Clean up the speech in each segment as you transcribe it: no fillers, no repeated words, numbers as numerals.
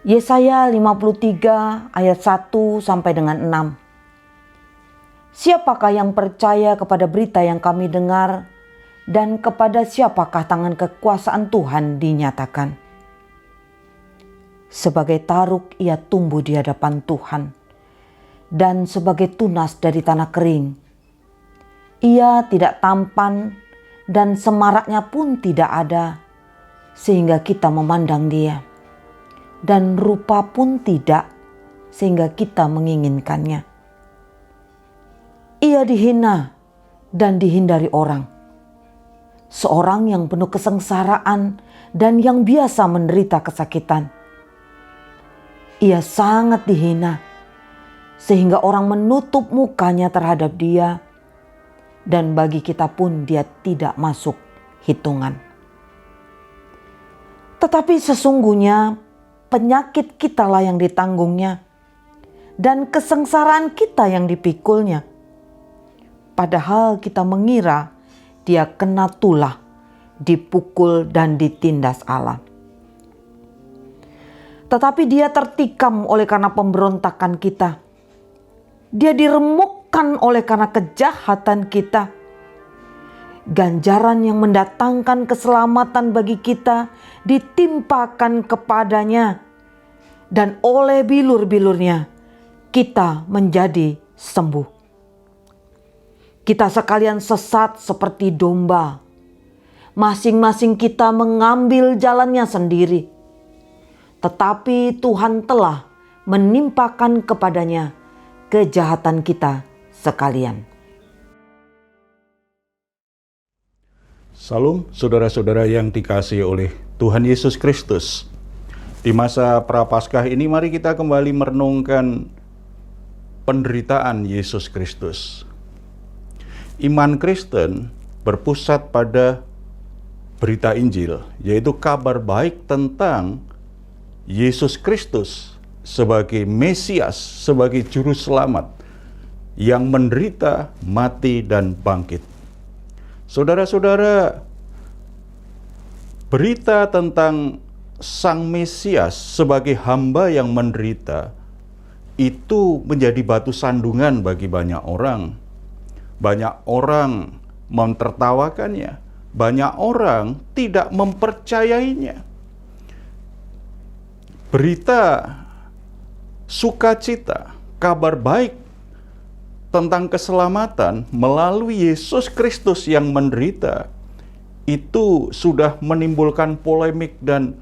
Yesaya 53 ayat 1 sampai dengan 6. Siapakah yang percaya kepada berita yang kami dengar, dan kepada siapakah tangan kekuasaan Tuhan dinyatakan? Sebagai taruk ia tumbuh di hadapan Tuhan, dan sebagai tunas dari tanah kering. Ia tidak tampan, dan semaraknya pun tidak ada, sehingga kita memandang dia. Dan rupa pun tidak, sehingga kita menginginkannya. Ia dihina dan dihindari orang. Seorang yang penuh kesengsaraan dan yang biasa menderita kesakitan. Ia sangat dihina, sehingga orang menutup mukanya terhadap dia, dan bagi kita pun dia tidak masuk hitungan. Tetapi sesungguhnya penyakit kitalah yang ditanggungnya, dan kesengsaraan kita yang dipikulnya. Padahal kita mengira dia kena tulah, dipukul dan ditindas Allah. Tetapi dia tertikam oleh karena pemberontakan kita. Dia diremukkan oleh karena kejahatan kita. Ganjaran yang mendatangkan keselamatan bagi kita ditimpakan kepadanya. Dan oleh bilur-bilurnya kita menjadi sembuh. Kita sekalian sesat seperti domba. Masing-masing kita mengambil jalannya sendiri. Tetapi Tuhan telah menimpakan kepadanya kejahatan kita sekalian. Salam saudara-saudara yang dikasihi oleh Tuhan Yesus Kristus. Di masa Prapaskah ini mari kita kembali merenungkan penderitaan Yesus Kristus. Iman Kristen berpusat pada berita Injil, yaitu kabar baik tentang Yesus Kristus sebagai Mesias, sebagai Juru Selamat yang menderita, mati, dan bangkit. Saudara-saudara, berita tentang Sang Mesias sebagai hamba yang menderita itu menjadi batu sandungan bagi banyak orang. Banyak orang mentertawakannya, banyak orang tidak mempercayainya. Berita sukacita, kabar baik tentang keselamatan melalui Yesus Kristus yang menderita, itu sudah menimbulkan polemik dan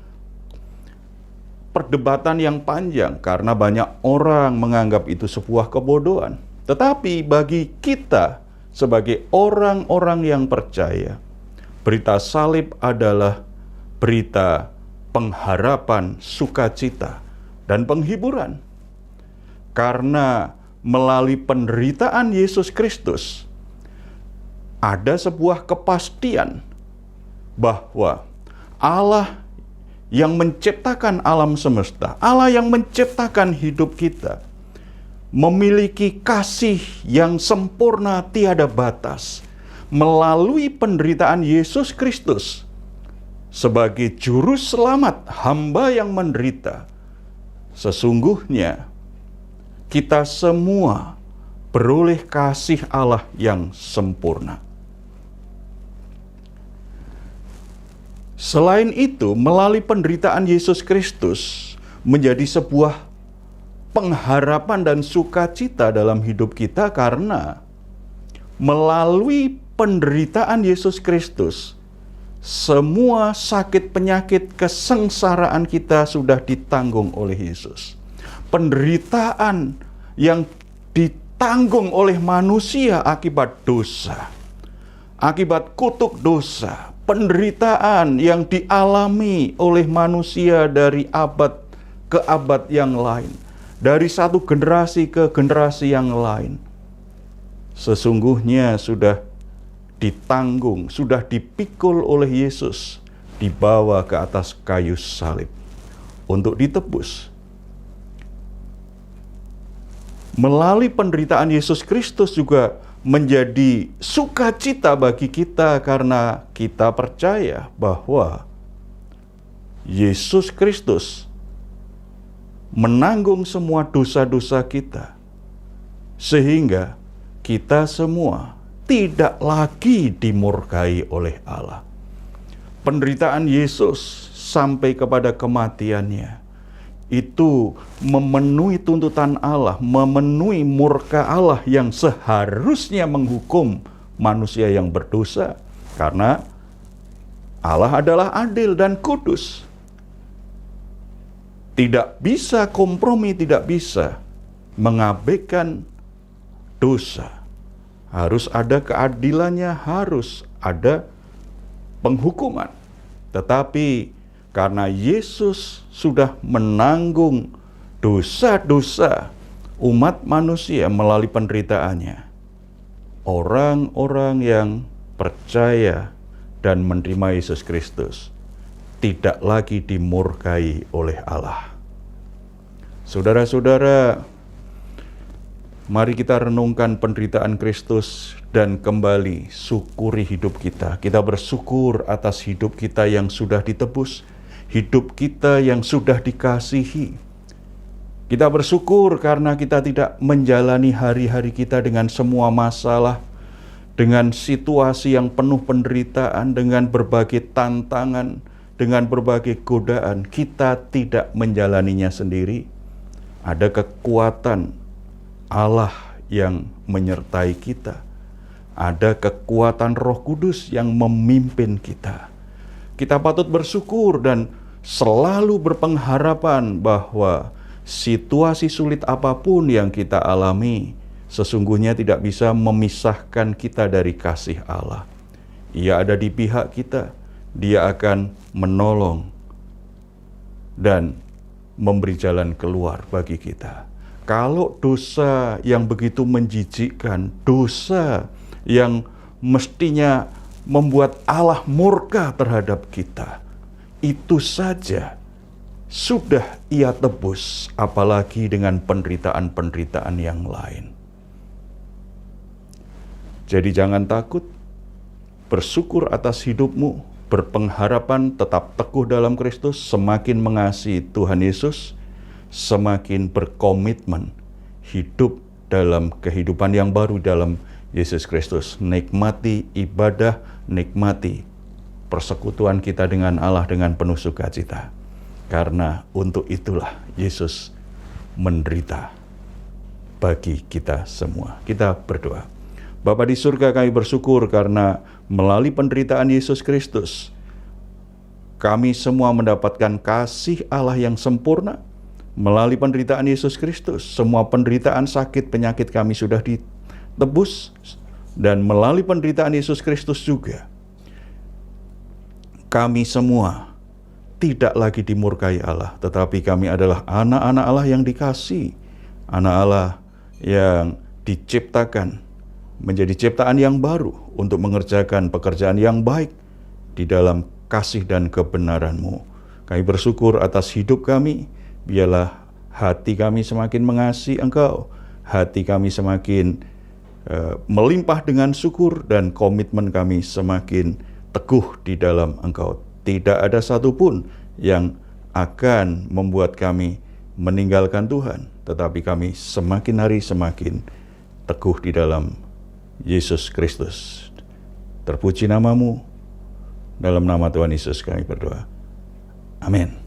perdebatan yang panjang karena banyak orang menganggap itu sebuah kebodohan. Tetapi bagi kita sebagai orang-orang yang percaya, berita salib adalah berita pengharapan, sukacita, dan penghiburan. Karena melalui penderitaan Yesus Kristus, ada sebuah kepastian bahwa Allah yang menciptakan alam semesta, Allah yang menciptakan hidup kita, memiliki kasih yang sempurna tiada batas melalui penderitaan Yesus Kristus sebagai juru selamat hamba yang menderita. Sesungguhnya kita semua beroleh kasih Allah yang sempurna. Selain itu, melalui penderitaan Yesus Kristus menjadi sebuah pengharapan dan sukacita dalam hidup kita karena melalui penderitaan Yesus Kristus, semua sakit penyakit kesengsaraan kita sudah ditanggung oleh Yesus. Penderitaan yang ditanggung oleh manusia akibat dosa, akibat kutuk dosa, penderitaan yang dialami oleh manusia dari abad ke abad yang lain, dari satu generasi ke generasi yang lain, sesungguhnya sudah ditanggung, sudah dipikul oleh Yesus, dibawa ke atas kayu salib untuk ditebus. Melalui penderitaan Yesus Kristus juga menjadi sukacita bagi kita karena kita percaya bahwa Yesus Kristus menanggung semua dosa-dosa kita, sehingga kita semua tidak lagi dimurkai oleh Allah. Penderitaan Yesus sampai kepada kematiannya itu memenuhi tuntutan Allah, memenuhi murka Allah yang seharusnya menghukum manusia yang berdosa, karena Allah adalah adil dan kudus. Tidak bisa kompromi, tidak bisa mengabaikan dosa. Harus ada keadilannya, harus ada penghukuman. Tetapi karena Yesus sudah menanggung dosa-dosa umat manusia melalui penderitaannya, orang-orang yang percaya dan menerima Yesus Kristus tidak lagi dimurkai oleh Allah. Saudara-saudara, mari kita renungkan penderitaan Kristus dan kembali syukuri hidup kita. Kita bersyukur atas hidup kita yang sudah ditebus, hidup kita yang sudah dikasihi. Kita bersyukur karena kita tidak menjalani hari-hari kita dengan semua masalah, dengan situasi yang penuh penderitaan, dengan berbagai tantangan, dengan berbagai godaan. Kita tidak menjalaninya sendiri. Ada kekuatan Allah yang menyertai kita. Ada kekuatan Roh Kudus yang memimpin kita. Kita patut bersyukur dan selalu berpengharapan bahwa situasi sulit apapun yang kita alami sesungguhnya tidak bisa memisahkan kita dari kasih Allah. Ia ada di pihak kita. Dia akan menolong dan memberi jalan keluar bagi kita. Kalau dosa yang begitu menjijikkan, dosa yang mestinya membuat Allah murka terhadap kita, itu saja sudah Ia tebus, apalagi dengan penderitaan-penderitaan yang lain. Jadi jangan takut, bersyukur atas hidupmu, berpengharapan, tetap teguh dalam Kristus, semakin mengasihi Tuhan Yesus, semakin berkomitmen hidup dalam kehidupan yang baru dalam Yesus Kristus. Nikmati ibadah, nikmati persekutuan kita dengan Allah dengan penuh sukacita. Karena untuk itulah Yesus menderita bagi kita semua. Kita berdoa. Bapa di surga, kami bersyukur karena melalui penderitaan Yesus Kristus, kami semua mendapatkan kasih Allah yang sempurna. Melalui penderitaan Yesus Kristus, semua penderitaan sakit penyakit kami sudah ditebus. Dan melalui penderitaan Yesus Kristus juga, kami semua tidak lagi dimurkai Allah, tetapi kami adalah anak-anak Allah yang dikasihi, anak Allah yang diciptakan menjadi ciptaan yang baru untuk mengerjakan pekerjaan yang baik di dalam kasih dan kebenaran-Mu. Kami bersyukur atas hidup kami. Biarlah hati kami semakin mengasihi Engkau, hati kami semakin melimpah dengan syukur, dan komitmen kami semakin teguh di dalam Engkau. Tidak ada satupun yang akan membuat kami meninggalkan Tuhan, tetapi kami semakin hari semakin teguh di dalam Yesus Kristus. Terpuji nama-Mu. Dalam nama Tuhan Yesus kami berdoa. Amin.